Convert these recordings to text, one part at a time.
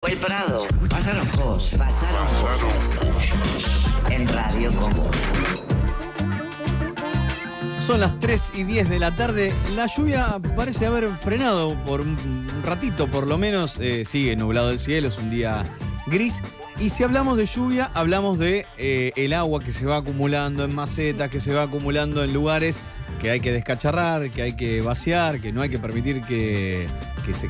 El Prado. Pasaron cosas en Radio con Vos. Son las 3:10 de la tarde. La lluvia parece haber frenado por un ratito, por lo menos. Sigue nublado el cielo, es un día gris. Y si hablamos de lluvia, hablamos de el agua que se va acumulando en macetas, que se va acumulando en lugares que hay que descacharrar, que hay que vaciar, que no hay que permitir que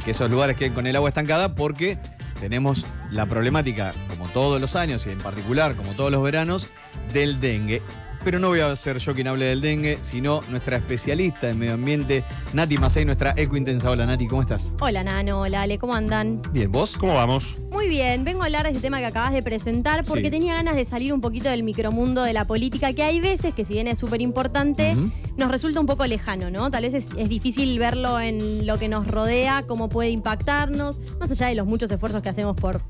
esos lugares queden con el agua estancada, porque tenemos la problemática, como todos los años y en particular como todos los veranos, del dengue. Pero no voy a ser yo quien hable del dengue, sino nuestra especialista en medio ambiente, Nati Macei, nuestra ecointensa. Hola Nati, ¿cómo estás? Hola Nano, hola Ale, ¿cómo andan? Bien, ¿vos? ¿Cómo vamos? Muy bien, vengo a hablar de este tema que acabas de presentar porque Sí. tenía ganas de salir un poquito del micromundo de la política, que hay veces que si bien es súper importante, nos resulta un poco lejano, ¿no? Tal vez es difícil verlo en lo que nos rodea, cómo puede impactarnos, más allá de los muchos esfuerzos que hacemos por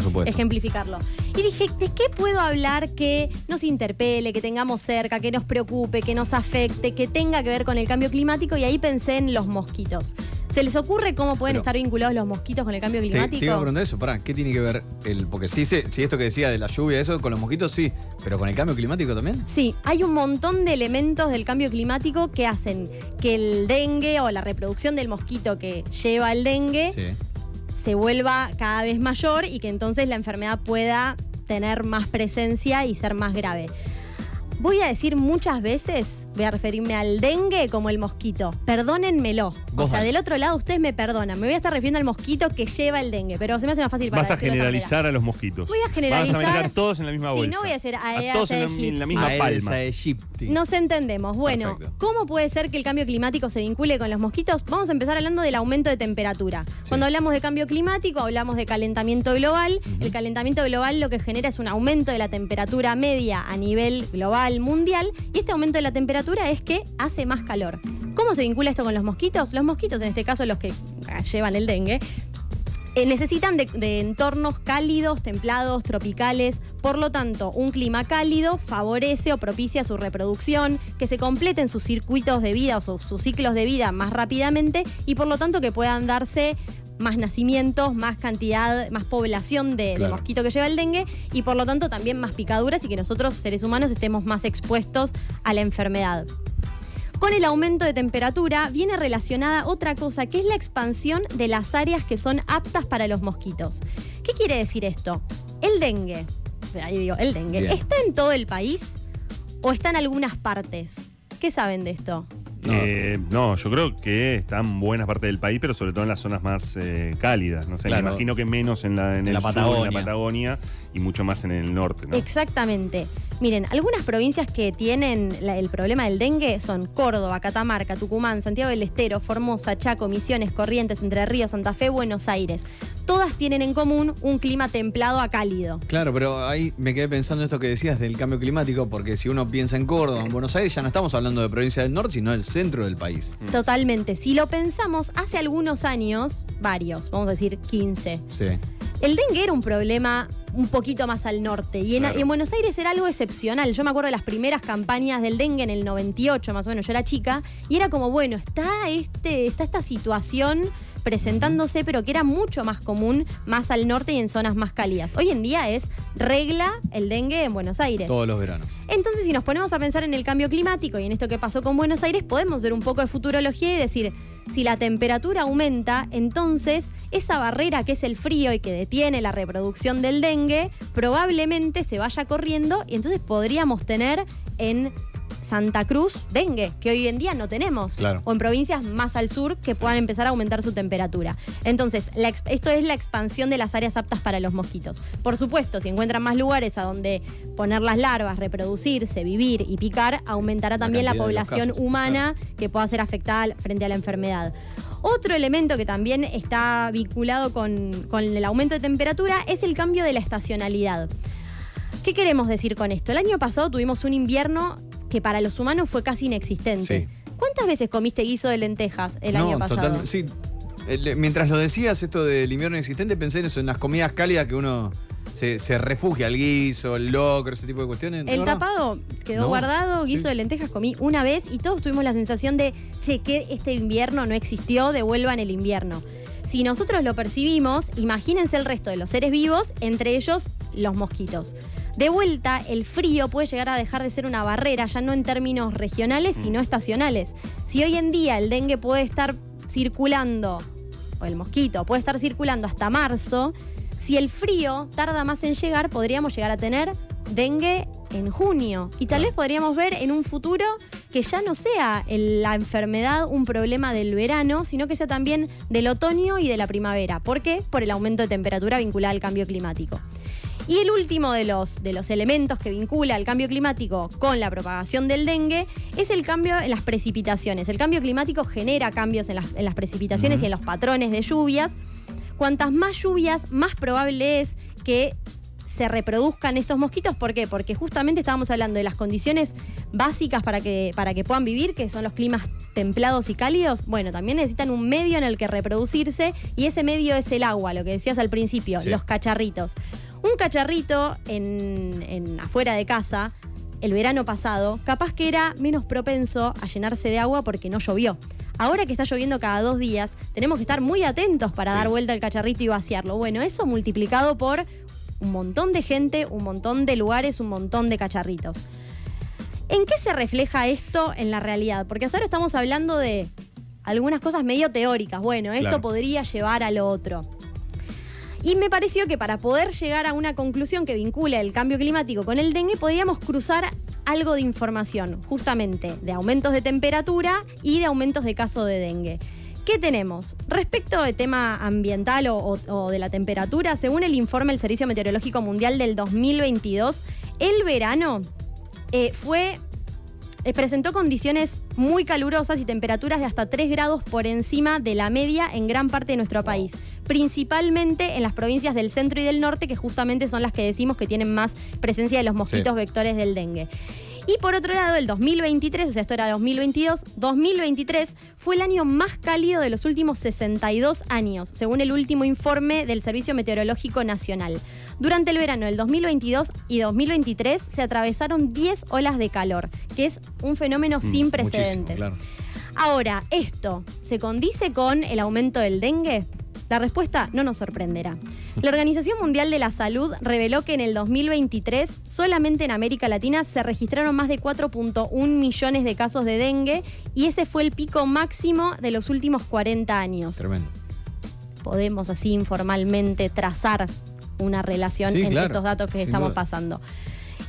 supuesto, ejemplificarlo. Y dije, ¿de qué puedo hablar que nos interpele, que tengamos cerca, que nos preocupe, que nos afecte, que tenga que ver con el cambio climático? Y ahí pensé en los mosquitos. ¿Se les ocurre cómo pueden estar vinculados los mosquitos con el cambio climático? Te iba a preguntar eso, pará, ¿qué tiene que ver porque sí, esto que decía de la lluvia, eso con los mosquitos sí, pero con el cambio climático también? Sí, hay un montón de elementos del cambio climático que hacen que el dengue o la reproducción del mosquito que lleva el dengue se vuelva cada vez mayor y que entonces la enfermedad pueda tener más presencia y ser más grave. Voy a decir muchas veces, voy a referirme al dengue como el mosquito. Perdónenmelo. O sea, del otro lado ustedes me perdonan. Me voy a estar refiriendo al mosquito que lleva el dengue, pero se me hace más fácil para Vas a generalizar a los mosquitos. Voy a generalizar. Vas a meter todos en la misma bolsa. Sí, no voy a hacer a todos en la misma palma. Nos entendemos. Bueno, Perfecto. ¿cómo puede ser que el cambio climático se vincule con los mosquitos? Vamos a empezar hablando del aumento de temperatura. Sí. Cuando hablamos de cambio climático, hablamos de calentamiento global. El calentamiento global lo que genera es un aumento de la temperatura media a nivel global, mundial. Y este aumento de la temperatura es que hace más calor. ¿Cómo se vincula esto con los mosquitos? Los mosquitos, en este caso los que llevan el dengue, necesitan de entornos cálidos, templados, tropicales. Por lo tanto, un clima cálido favorece o propicia su reproducción, que se completen sus circuitos de vida o sus ciclos de vida más rápidamente y por lo tanto que puedan darse más nacimientos, más cantidad, más población de mosquito que lleva el dengue y por lo tanto también más picaduras y que nosotros, seres humanos, estemos más expuestos a la enfermedad. Con el aumento de temperatura viene relacionada otra cosa, que es la expansión de las áreas que son aptas para los mosquitos. ¿Qué quiere decir esto? El dengue, Bien. ¿está en todo el país o está en algunas partes? ¿Qué saben de esto? No, yo creo que está en buena parte del país, pero sobre todo en las zonas más cálidas. No sé, Claro. me imagino que menos en el sur, Patagonia. en la Patagonia y mucho más en el norte, ¿no? Exactamente. Miren, algunas provincias que tienen el problema del dengue son Córdoba, Catamarca, Tucumán, Santiago del Estero, Formosa, Chaco, Misiones, Corrientes, Entre Ríos, Santa Fe, Buenos Aires. Todas tienen en común un clima templado a cálido. Claro, pero ahí me quedé pensando esto que decías del cambio climático, porque si uno piensa en Córdoba, en Buenos Aires, ya no estamos hablando de provincia del norte, sino del centro del país. Totalmente. Si lo pensamos, hace algunos años, varios, vamos a decir 15, Sí. el dengue era un problema un poquito más al norte y en Buenos Aires era algo excepcional. Yo me acuerdo de las primeras campañas del dengue en el 98, más o menos, yo era chica, y era como, bueno, está esta situación presentándose, pero que era mucho más común más al norte y en zonas más cálidas. Hoy en día es regla el dengue en Buenos Aires. Todos los veranos. Entonces, si nos ponemos a pensar en el cambio climático y en esto que pasó con Buenos Aires, podemos hacer un poco de futurología y decir, si la temperatura aumenta, entonces esa barrera que es el frío y que detiene la reproducción del dengue, probablemente se vaya corriendo y entonces podríamos tener en Santa Cruz dengue, que hoy en día no tenemos. Claro. O en provincias más al sur que puedan empezar a aumentar su temperatura. Entonces, esto es la expansión de las áreas aptas para los mosquitos. Por supuesto, si encuentran más lugares a donde poner las larvas, reproducirse, vivir y picar, aumentará también la cantidad de los población casos, humana que pueda ser afectada frente a la enfermedad. Otro elemento que también está vinculado con el aumento de temperatura es el cambio de la estacionalidad. ¿Qué queremos decir con esto? El año pasado tuvimos un invierno que para los humanos fue casi inexistente. Sí. ¿Cuántas veces comiste guiso de lentejas el año pasado? Sí. Mientras lo decías, esto del invierno inexistente, pensé en eso, en las comidas cálidas que uno se refugia, el guiso, el locro, ese tipo de cuestiones. El tapado quedó guardado, guiso de lentejas comí una vez y todos tuvimos la sensación de, che, que este invierno no existió, devuelvan el invierno. Si nosotros lo percibimos, imagínense el resto de los seres vivos, entre ellos los mosquitos. De vuelta, el frío puede llegar a dejar de ser una barrera, ya no en términos regionales, sino estacionales. Si hoy en día el dengue puede estar circulando, o el mosquito puede estar circulando hasta marzo, si el frío tarda más en llegar, podríamos llegar a tener dengue en junio. Y tal vez podríamos ver en un futuro que ya no sea la enfermedad un problema del verano, sino que sea también del otoño y de la primavera. ¿Por qué? Por el aumento de temperatura vinculada al cambio climático. Y el último de los elementos que vincula el cambio climático con la propagación del dengue es el cambio en las precipitaciones. El cambio climático genera cambios en las precipitaciones y en los patrones de lluvias. Cuantas más lluvias, más probable es que se reproduzcan estos mosquitos. ¿Por qué? Porque justamente estábamos hablando de las condiciones básicas para que puedan vivir, que son los climas templados y cálidos. Bueno, también necesitan un medio en el que reproducirse, y ese medio es el agua, lo que decías al principio, sí. Los cacharritos. Un cacharrito afuera de casa, el verano pasado, capaz que era menos propenso a llenarse de agua porque no llovió. Ahora que está lloviendo cada 2 días, tenemos que estar muy atentos para dar vuelta al cacharrito y vaciarlo. Bueno, eso multiplicado por un montón de gente, un montón de lugares, un montón de cacharritos. ¿En qué se refleja esto en la realidad? Porque hasta ahora estamos hablando de algunas cosas medio teóricas. Bueno, esto podría llevar a lo otro. Y me pareció que para poder llegar a una conclusión que vincule el cambio climático con el dengue, podríamos cruzar algo de información, justamente de aumentos de temperatura y de aumentos de casos de dengue. ¿Qué tenemos? Respecto del tema ambiental o de la temperatura, según el informe del Servicio Meteorológico Mundial del 2022, el verano presentó condiciones muy calurosas y temperaturas de hasta 3 grados por encima de la media en gran parte de nuestro país, principalmente en las provincias del centro y del norte, que justamente son las que decimos que tienen más presencia de los mosquitos vectores del dengue. Y por otro lado, el 2023, o sea, esto era 2022, 2023 fue el año más cálido de los últimos 62 años, según el último informe del Servicio Meteorológico Nacional. Durante el verano del 2022 y 2023 se atravesaron 10 olas de calor, que es un fenómeno sin precedentes. Claro. Ahora, ¿esto se condice con el aumento del dengue? La respuesta no nos sorprenderá. La Organización Mundial de la Salud reveló que en el 2023, solamente en América Latina, se registraron más de 4.1 millones de casos de dengue, y ese fue el pico máximo de los últimos 40 años. Tremendo. Podemos así informalmente trazar una relación entre estos datos que estamos pasando.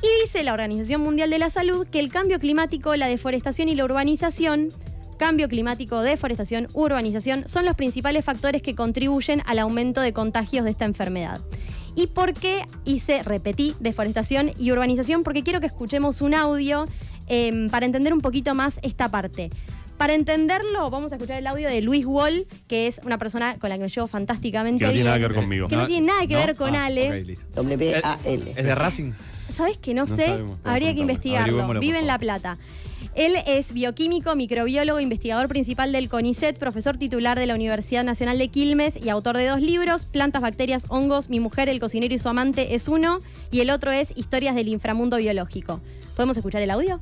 Y dice la Organización Mundial de la Salud que el cambio climático, la deforestación y la urbanización, cambio climático, deforestación, urbanización, son los principales factores que contribuyen al aumento de contagios de esta enfermedad. ¿Y por qué repetí deforestación y urbanización? Porque quiero que escuchemos un audio para entender un poquito más esta parte. Para entenderlo, vamos a escuchar el audio de Luis Wall, que es una persona con la que me llevo fantásticamente bien. Que no tiene nada que ver conmigo. Que no tiene nada que ver con Ale. Okay, W-A-L. ¿Es de Racing? ¿Sabes que no sé? Sabemos. Habría que investigarlo. Vive en La Plata. Él es bioquímico, microbiólogo, investigador principal del CONICET, profesor titular de la Universidad Nacional de Quilmes y autor de 2 libros: Plantas, bacterias, hongos, Mi mujer, el cocinero y su amante es uno, y el otro es Historias del inframundo biológico. ¿Podemos escuchar el audio?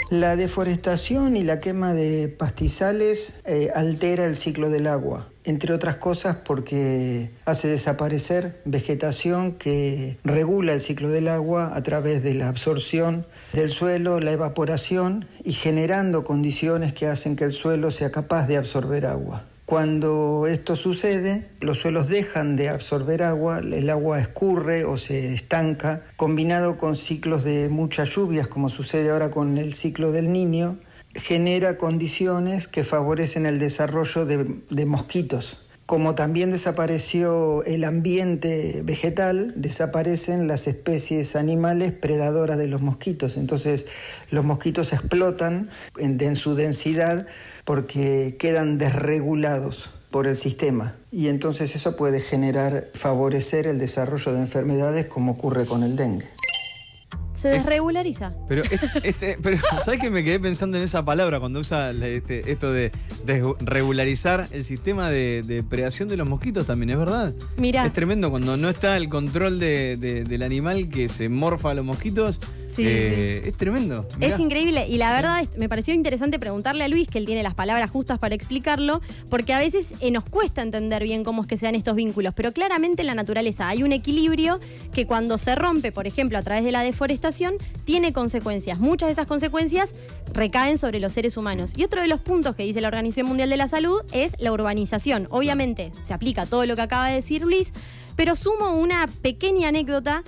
La deforestación y la quema de pastizales altera el ciclo del agua, entre otras cosas porque hace desaparecer vegetación que regula el ciclo del agua a través de la absorción del suelo, la evaporación, y generando condiciones que hacen que el suelo sea capaz de absorber agua. Cuando esto sucede, los suelos dejan de absorber agua, el agua escurre o se estanca, combinado con ciclos de muchas lluvias, como sucede ahora con el ciclo del Niño, genera condiciones que favorecen el desarrollo de mosquitos. Como también desapareció el ambiente vegetal, desaparecen las especies animales predadoras de los mosquitos. Entonces, los mosquitos explotan en su densidad porque quedan desregulados por el sistema. Y entonces eso puede favorecer el desarrollo de enfermedades como ocurre con el dengue. Se desregulariza. Pero, pero ¿sabes que me quedé pensando en esa palabra cuando usa esto de regularizar el sistema de predación de los mosquitos también, ¿es verdad? Mirá. Es tremendo cuando no está el control del animal que se morfa a los mosquitos. Sí. Es tremendo. Mirá. Es increíble y la verdad me pareció interesante preguntarle a Luis, que él tiene las palabras justas para explicarlo, porque a veces nos cuesta entender bien cómo es que se dan estos vínculos, pero claramente en la naturaleza hay un equilibrio que cuando se rompe, por ejemplo, a través de la deforestación, tiene consecuencias. Muchas de esas consecuencias recaen sobre los seres humanos. Y otro de los puntos que dice la Organización Mundial de la Salud es la urbanización. Obviamente se aplica todo lo que acaba de decir Luis, pero sumo una pequeña anécdota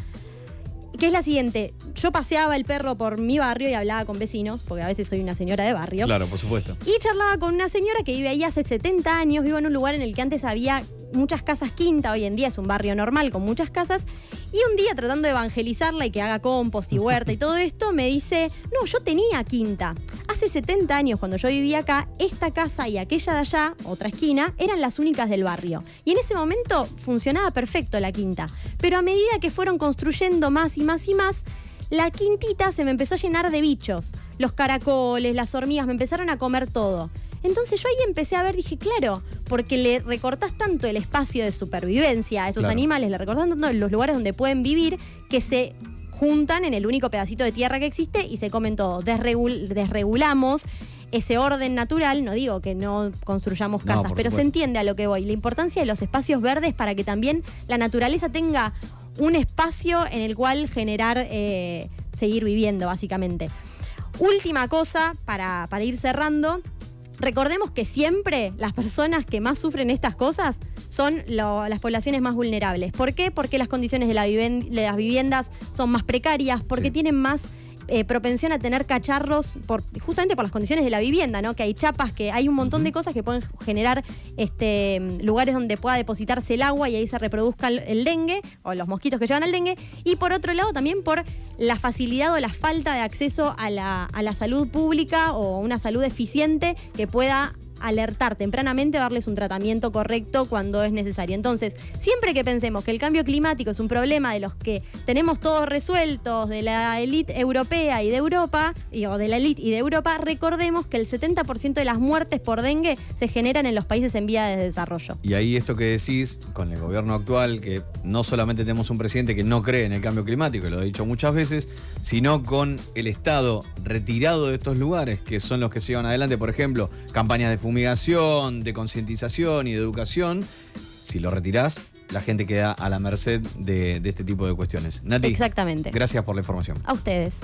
que es la siguiente. Yo paseaba el perro por mi barrio y hablaba con vecinos, porque a veces soy una señora de barrio. Claro, por supuesto. Y charlaba con una señora que vive ahí hace 70 años, vive en un lugar en el que antes había muchas casas quinta, hoy en día es un barrio normal con muchas casas. Y un día, tratando de evangelizarla y que haga compost y huerta y todo esto, me dice, no, yo tenía quinta. Hace 70 años, cuando yo vivía acá, esta casa y aquella de allá, otra esquina, eran las únicas del barrio. Y en ese momento funcionaba perfecto la quinta. Pero a medida que fueron construyendo más y más y más, la quintita se me empezó a llenar de bichos. Los caracoles, las hormigas, me empezaron a comer todo. Entonces yo ahí empecé a ver, dije, claro, porque le recortás tanto el espacio de supervivencia a esos animales, le recortás tanto los lugares donde pueden vivir, que se juntan en el único pedacito de tierra que existe y se comen todo. Desregulamos ese orden natural, no digo que no construyamos casas, pero se entiende a lo que voy. La importancia de los espacios verdes para que también la naturaleza tenga un espacio en el cual generar, seguir viviendo, básicamente. Última cosa para ir cerrando. Recordemos que siempre las personas que más sufren estas cosas son las poblaciones más vulnerables. ¿Por qué? Porque las condiciones de las viviendas son más precarias, porque tienen más propensión a tener cacharros justamente por las condiciones de la vivienda, ¿no? Que hay chapas, que hay un montón de cosas que pueden generar lugares donde pueda depositarse el agua y ahí se reproduzca el dengue o los mosquitos que llevan al dengue. Y por otro lado también por la facilidad o la falta de acceso a la salud pública o una salud eficiente que pueda alertar tempranamente, darles un tratamiento correcto cuando es necesario. Entonces, siempre que pensemos que el cambio climático es un problema de los que tenemos todos resueltos, de la élite europea y de Europa, o de la élite y de Europa, recordemos que el 70% de las muertes por dengue se generan en los países en vía de desarrollo. Y ahí esto que decís, con el gobierno actual, que no solamente tenemos un presidente que no cree en el cambio climático, y lo he dicho muchas veces, sino con el Estado retirado de estos lugares, que son los que se llevan adelante, por ejemplo, campañas de fumigación, de concientización y de educación. Si lo retirás, la gente queda a la merced de este tipo de cuestiones. Nati, Exactamente. Gracias por la información. A ustedes.